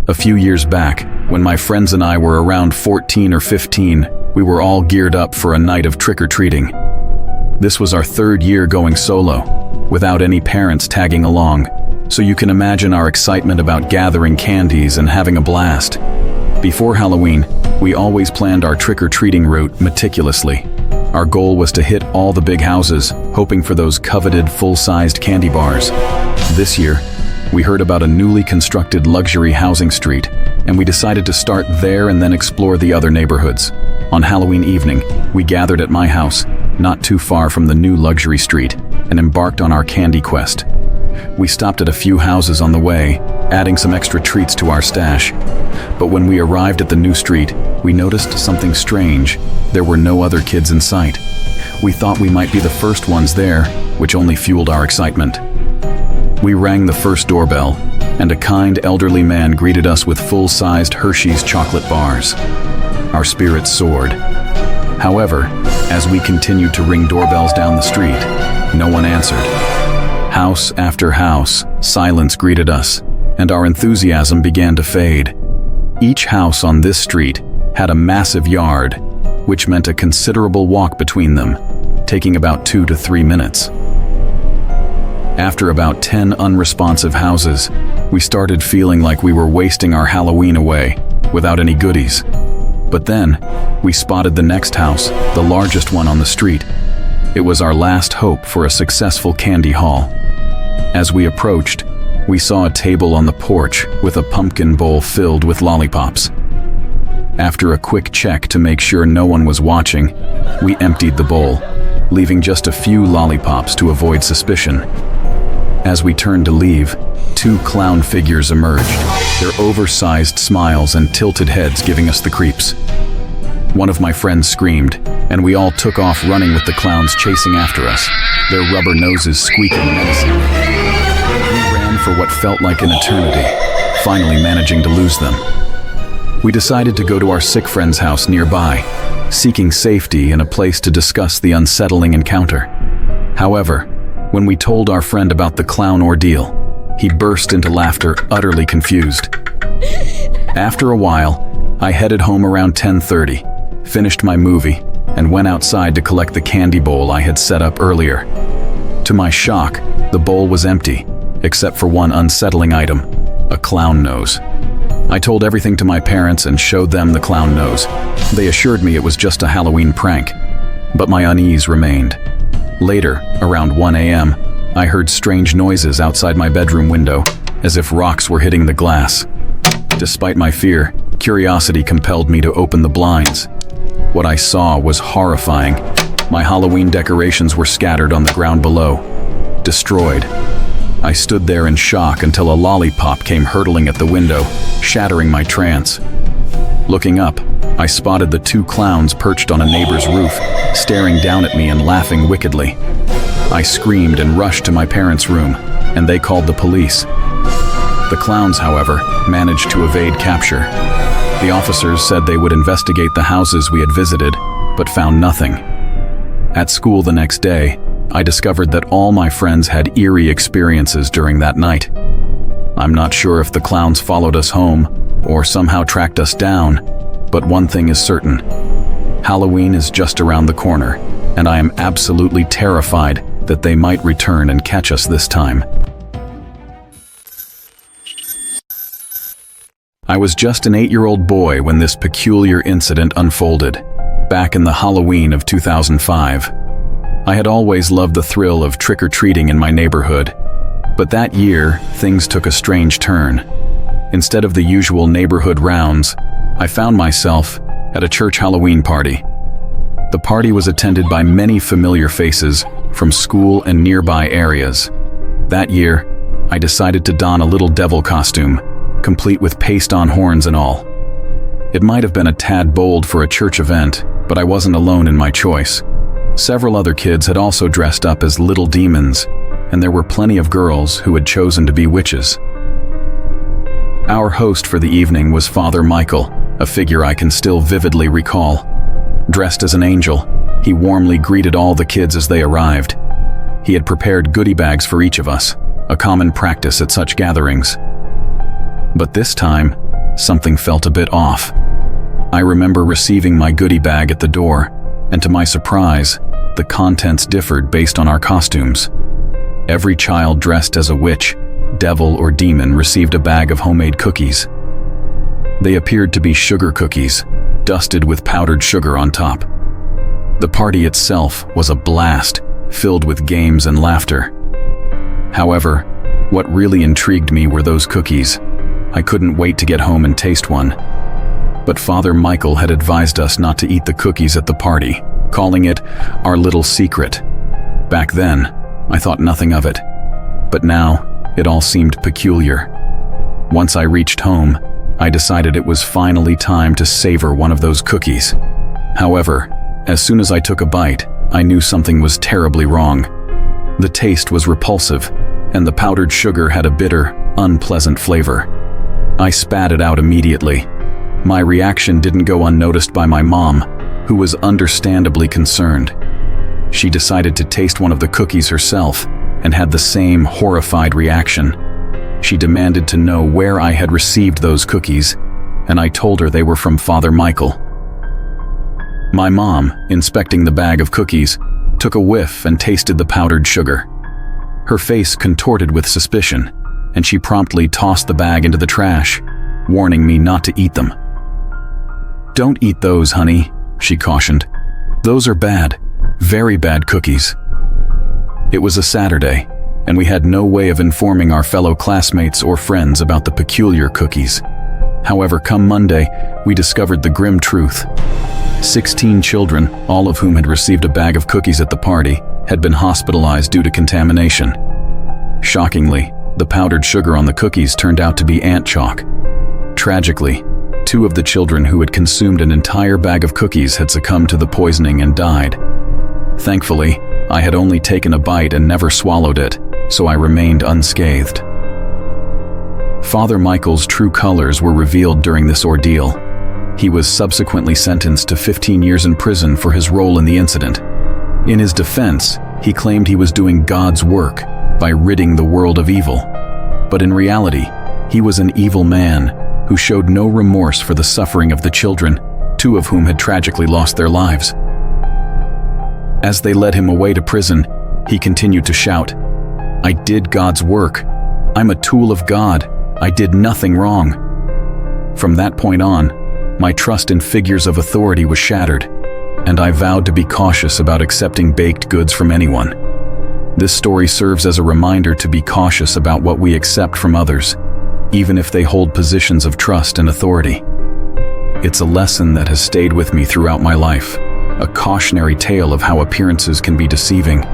A few years back, when my friends and I were around 14 or 15, we were all geared up for a night of trick-or-treating. This was our third year going solo, without any parents tagging along, so you can imagine our excitement about gathering candies and having a blast. Before Halloween, we always planned our trick-or-treating route meticulously. Our goal was to hit all the big houses, hoping for those coveted full-sized candy bars. This year, we heard about a newly constructed luxury housing street, and we decided to start there and then explore the other neighborhoods. On Halloween evening, we gathered at my house, not too far from the new luxury street, and embarked on our candy quest. We stopped at a few houses on the way, adding some extra treats to our stash. But when we arrived at the new street, we noticed something strange. There were no other kids in sight. We thought we might be the first ones there, which only fueled our excitement. We rang the first doorbell, and a kind elderly man greeted us with full-sized Hershey's chocolate bars. Our spirits soared. However, as we continued to ring doorbells down the street, no one answered. House after house, silence greeted us, and our enthusiasm began to fade. Each house on this street had a massive yard, which meant a considerable walk between them, taking about 2 to 3 minutes. After about 10 unresponsive houses, we started feeling like we were wasting our Halloween away, without any goodies. But then, we spotted the next house, the largest one on the street. It was our last hope for a successful candy haul. As we approached, we saw a table on the porch with a pumpkin bowl filled with lollipops. After a quick check to make sure no one was watching, we emptied the bowl, leaving just a few lollipops to avoid suspicion. As we turned to leave, 2 clown figures emerged, their oversized smiles and tilted heads giving us the creeps. One of my friends screamed, and we all took off running with the clowns chasing after us, their rubber noses squeaking menacingly. We ran for what felt like an eternity, finally managing to lose them. We decided to go to our sick friend's house nearby, seeking safety and a place to discuss the unsettling encounter. However, when we told our friend about the clown ordeal, he burst into laughter, utterly confused. After a while, I headed home around 10:30, finished my movie, and went outside to collect the candy bowl I had set up earlier. To my shock, the bowl was empty, except for one unsettling item, a clown nose. I told everything to my parents and showed them the clown nose. They assured me it was just a Halloween prank, but my unease remained. Later, around 1 a.m., I heard strange noises outside my bedroom window, as if rocks were hitting the glass. Despite my fear, curiosity compelled me to open the blinds. What I saw was horrifying. My Halloween decorations were scattered on the ground below, destroyed. I stood there in shock until a lollipop came hurtling at the window, shattering my trance. Looking up, I spotted the 2 clowns perched on a neighbor's roof, staring down at me and laughing wickedly. I screamed and rushed to my parents' room, and they called the police. The clowns, however, managed to evade capture. The officers said they would investigate the houses we had visited, but found nothing. At school the next day, I discovered that all my friends had eerie experiences during that night. I'm not sure if the clowns followed us home or somehow tracked us down, but one thing is certain. Halloween is just around the corner, and I am absolutely terrified that they might return and catch us this time. I was just an 8-year-old boy when this peculiar incident unfolded, back in the Halloween of 2005. I had always loved the thrill of trick-or-treating in my neighborhood, but that year, things took a strange turn. Instead of the usual neighborhood rounds, I found myself at a church Halloween party. The party was attended by many familiar faces from school and nearby areas. That year, I decided to don a little devil costume, complete with paste-on horns and all. It might have been a tad bold for a church event, but I wasn't alone in my choice. Several other kids had also dressed up as little demons, and there were plenty of girls who had chosen to be witches. Our host for the evening was Father Michael, a figure I can still vividly recall. Dressed as an angel, he warmly greeted all the kids as they arrived. He had prepared goodie bags for each of us, a common practice at such gatherings. But this time, something felt a bit off. I remember receiving my goodie bag at the door, and to my surprise, the contents differed based on our costumes. Every child dressed as a witch, devil, or demon received a bag of homemade cookies. They appeared to be sugar cookies, dusted with powdered sugar on top. The party itself was a blast, filled with games and laughter. However, what really intrigued me were those cookies. I couldn't wait to get home and taste one. But Father Michael had advised us not to eat the cookies at the party, calling it our little secret. Back then, I thought nothing of it. But now, it all seemed peculiar. Once I reached home, I decided it was finally time to savor one of those cookies. However, as soon as I took a bite, I knew something was terribly wrong. The taste was repulsive, and the powdered sugar had a bitter, unpleasant flavor. I spat it out immediately. My reaction didn't go unnoticed by my mom, who was understandably concerned. She decided to taste one of the cookies herself and had the same horrified reaction. She demanded to know where I had received those cookies, and I told her they were from Father Michael. My mom, inspecting the bag of cookies, took a whiff and tasted the powdered sugar. Her face contorted with suspicion, and she promptly tossed the bag into the trash, warning me not to eat them. "Don't eat those, honey," she cautioned. "Those are bad, very bad cookies." It was a Saturday, and we had no way of informing our fellow classmates or friends about the peculiar cookies. However, come Monday, we discovered the grim truth. 16 children, all of whom had received a bag of cookies at the party, had been hospitalized due to contamination. Shockingly, the powdered sugar on the cookies turned out to be ant chalk. Tragically, 2 of the children who had consumed an entire bag of cookies had succumbed to the poisoning and died. Thankfully, I had only taken a bite and never swallowed it, so I remained unscathed. Father Michael's true colors were revealed during this ordeal. He was subsequently sentenced to 15 years in prison for his role in the incident. In his defense, he claimed he was doing God's work by ridding the world of evil. But in reality, he was an evil man who showed no remorse for the suffering of the children, 2 of whom had tragically lost their lives. As they led him away to prison, he continued to shout, "I did God's work. I'm a tool of God. I did nothing wrong." From that point on, my trust in figures of authority was shattered, and I vowed to be cautious about accepting baked goods from anyone. This story serves as a reminder to be cautious about what we accept from others, even if they hold positions of trust and authority. It's a lesson that has stayed with me throughout my life, a cautionary tale of how appearances can be deceiving,